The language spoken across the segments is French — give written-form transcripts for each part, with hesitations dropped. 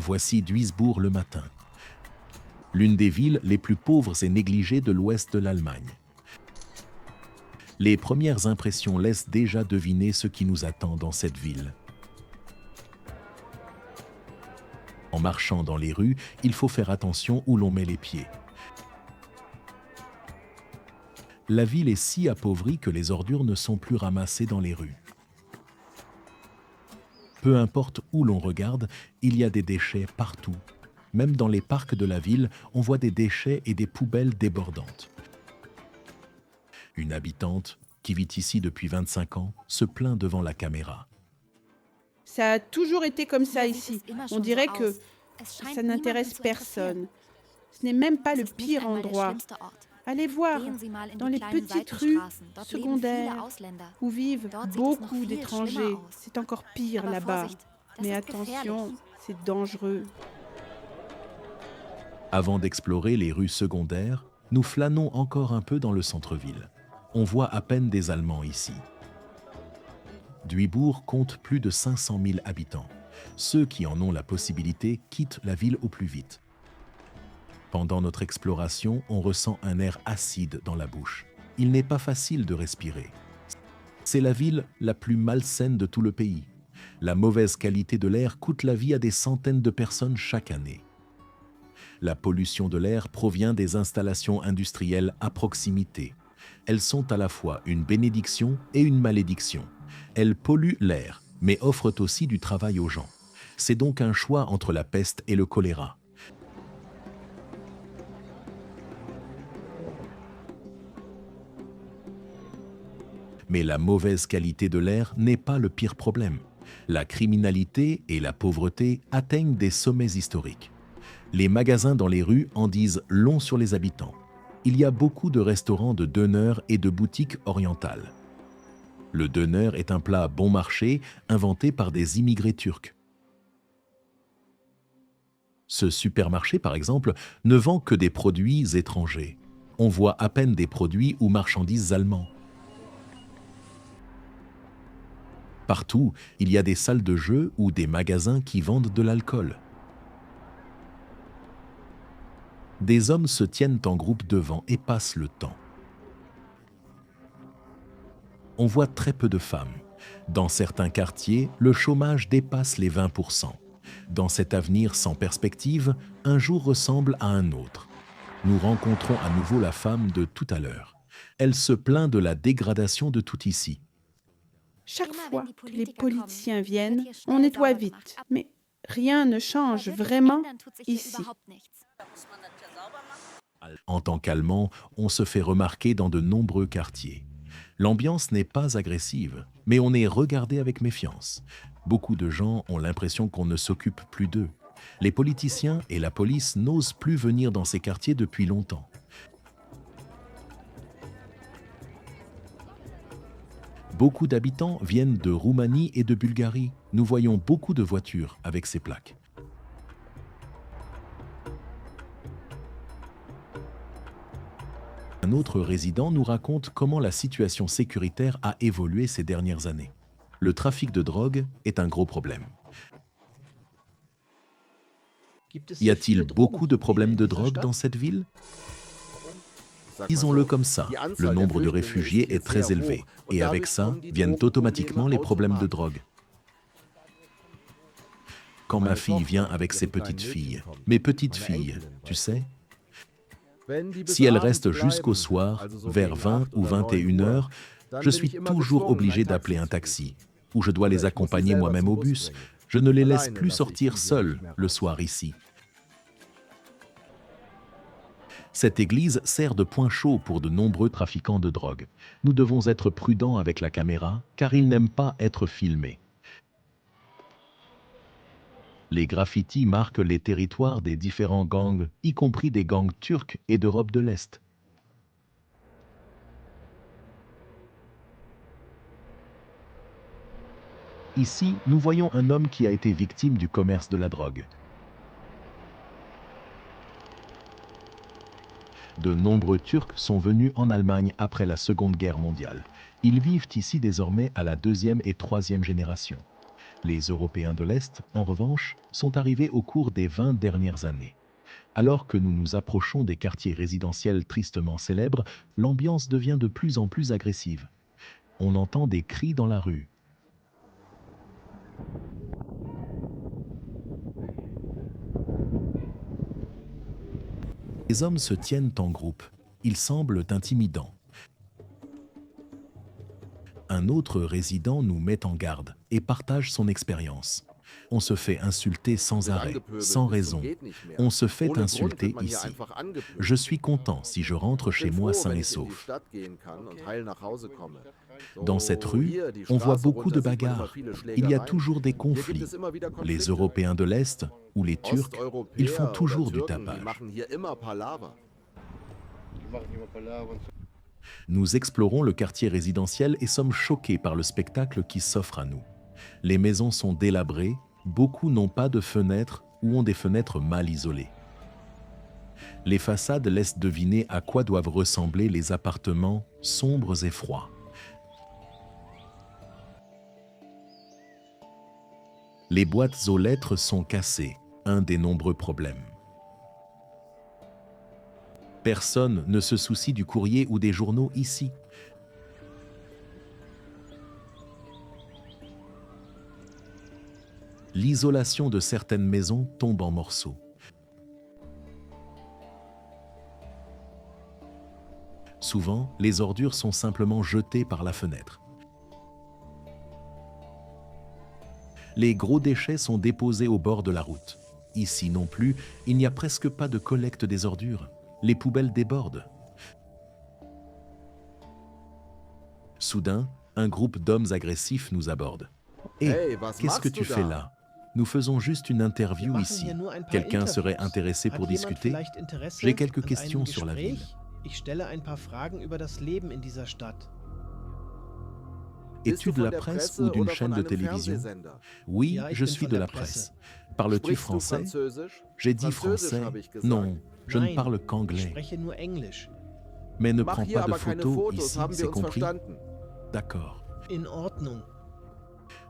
Voici Duisbourg le matin. L'une des villes les plus pauvres et négligées de l'ouest de l'Allemagne. Les premières impressions laissent déjà deviner ce qui nous attend dans cette ville. En marchant dans les rues, il faut faire attention où l'on met les pieds. La ville est si appauvrie que les ordures ne sont plus ramassées dans les rues. Peu importe où l'on regarde, il y a des déchets partout. Même dans les parcs de la ville, on voit des déchets et des poubelles débordantes. Une habitante, qui vit ici depuis 25 ans, se plaint devant la caméra. Ça a toujours été comme ça ici. On dirait que ça n'intéresse personne. Ce n'est même pas le pire endroit. Allez voir, dans les petites rues secondaires où vivent beaucoup d'étrangers, c'est encore pire là-bas. Mais attention, c'est dangereux. Avant d'explorer les rues secondaires, nous flânons encore un peu dans le centre-ville. On voit à peine des Allemands ici. Duisbourg compte plus de 500 000 habitants. Ceux qui en ont la possibilité quittent la ville au plus vite. Pendant notre exploration, on ressent un air acide dans la bouche. Il n'est pas facile de respirer. C'est la ville la plus malsaine de tout le pays. La mauvaise qualité de l'air coûte la vie à des centaines de personnes chaque année. La pollution de l'air provient des installations industrielles à proximité. Elles sont à la fois une bénédiction et une malédiction. Elles polluent l'air, mais offrent aussi du travail aux gens. C'est donc un choix entre la peste et le choléra. Mais la mauvaise qualité de l'air n'est pas le pire problème. La criminalité et la pauvreté atteignent des sommets historiques. Les magasins dans les rues en disent long sur les habitants. Il y a beaucoup de restaurants de döners et de boutiques orientales. Le döner est un plat bon marché inventé par des immigrés turcs. Ce supermarché, par exemple, ne vend que des produits étrangers. On voit à peine des produits ou marchandises allemands. Partout, il y a des salles de jeu ou des magasins qui vendent de l'alcool. Des hommes se tiennent en groupe devant et passent le temps. On voit très peu de femmes. Dans certains quartiers, le chômage dépasse les 20%. Dans cet avenir sans perspective, un jour ressemble à un autre. Nous rencontrons à nouveau la femme de tout à l'heure. Elle se plaint de la dégradation de tout ici. Chaque fois que les politiciens viennent, on nettoie vite. Mais rien ne change vraiment ici. En tant qu'Allemand, on se fait remarquer dans de nombreux quartiers. L'ambiance n'est pas agressive, mais on est regardé avec méfiance. Beaucoup de gens ont l'impression qu'on ne s'occupe plus d'eux. Les politiciens et la police n'osent plus venir dans ces quartiers depuis longtemps. Beaucoup d'habitants viennent de Roumanie et de Bulgarie. Nous voyons beaucoup de voitures avec ces plaques. Un autre résident nous raconte comment la situation sécuritaire a évolué ces dernières années. Le trafic de drogue est un gros problème. Y a-t-il beaucoup de problèmes de drogue dans cette ville ? Disons-le comme ça, le nombre de réfugiés est très élevé, et avec ça viennent automatiquement les problèmes de drogue. Quand ma fille vient avec ses petites filles, mes petites filles, tu sais, si elles restent jusqu'au soir, vers 20 ou 21 heures, je suis toujours obligé d'appeler un taxi, ou je dois les accompagner moi-même au bus. Je ne les laisse plus sortir seuls le soir ici. Cette église sert de point chaud pour de nombreux trafiquants de drogue. Nous devons être prudents avec la caméra, car ils n'aiment pas être filmés. Les graffitis marquent les territoires des différents gangs, y compris des gangs turcs et d'Europe de l'Est. Ici, nous voyons un homme qui a été victime du commerce de la drogue. De nombreux Turcs sont venus en Allemagne après la Seconde Guerre mondiale. Ils vivent ici désormais à la 2e et 3e génération. Les Européens de l'Est, en revanche, sont arrivés au cours des 20 dernières années. Alors que nous nous approchons des quartiers résidentiels tristement célèbres, l'ambiance devient de plus en plus agressive. On entend des cris dans la rue. Les hommes se tiennent en groupe. Ils semblent intimidants. Un autre résident nous met en garde et partage son expérience. On se fait insulter sans arrêt, sans raison. On se fait insulter ici. Je suis content si je rentre chez moi sain et sauf. Dans cette rue, on voit beaucoup de bagarres. Il y a toujours des conflits. Les Européens de l'Est ou les Turcs, ils font toujours du tapage. Nous explorons le quartier résidentiel et sommes choqués par le spectacle qui s'offre à nous. Les maisons sont délabrées, beaucoup n'ont pas de fenêtres ou ont des fenêtres mal isolées. Les façades laissent deviner à quoi doivent ressembler les appartements sombres et froids. Les boîtes aux lettres sont cassées, un des nombreux problèmes. Personne ne se soucie du courrier ou des journaux ici. L'isolation de certaines maisons tombe en morceaux. Souvent, les ordures sont simplement jetées par la fenêtre. Les gros déchets sont déposés au bord de la route. Ici non plus, il n'y a presque pas de collecte des ordures. Les poubelles débordent. Soudain, un groupe d'hommes agressifs nous aborde. « Hé, qu'est-ce que tu fais là ? Nous faisons juste une interview ici. Quelqu'un serait intéressé pour discuter ? J'ai quelques questions sur la ville. » Es-tu de la presse ou d'une chaîne de télévision? Oui, je suis de la presse. Parles-tu français? J'ai dit français. Non, je ne parle qu'anglais. Mais ne prends pas de photos ici, c'est compris? D'accord.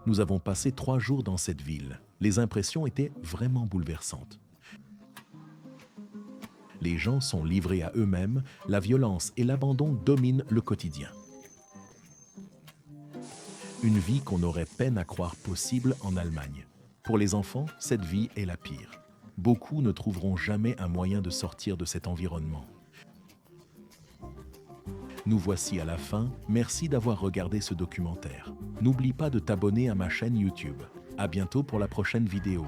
Nous avons passé 3 jours dans cette ville. Les impressions étaient vraiment bouleversantes. Les gens sont livrés à eux-mêmes, la violence et l'abandon dominent le quotidien. Une vie qu'on aurait peine à croire possible en Allemagne. Pour les enfants, cette vie est la pire. Beaucoup ne trouveront jamais un moyen de sortir de cet environnement. Nous voici à la fin. Merci d'avoir regardé ce documentaire. N'oublie pas de t'abonner à ma chaîne YouTube. À bientôt pour la prochaine vidéo.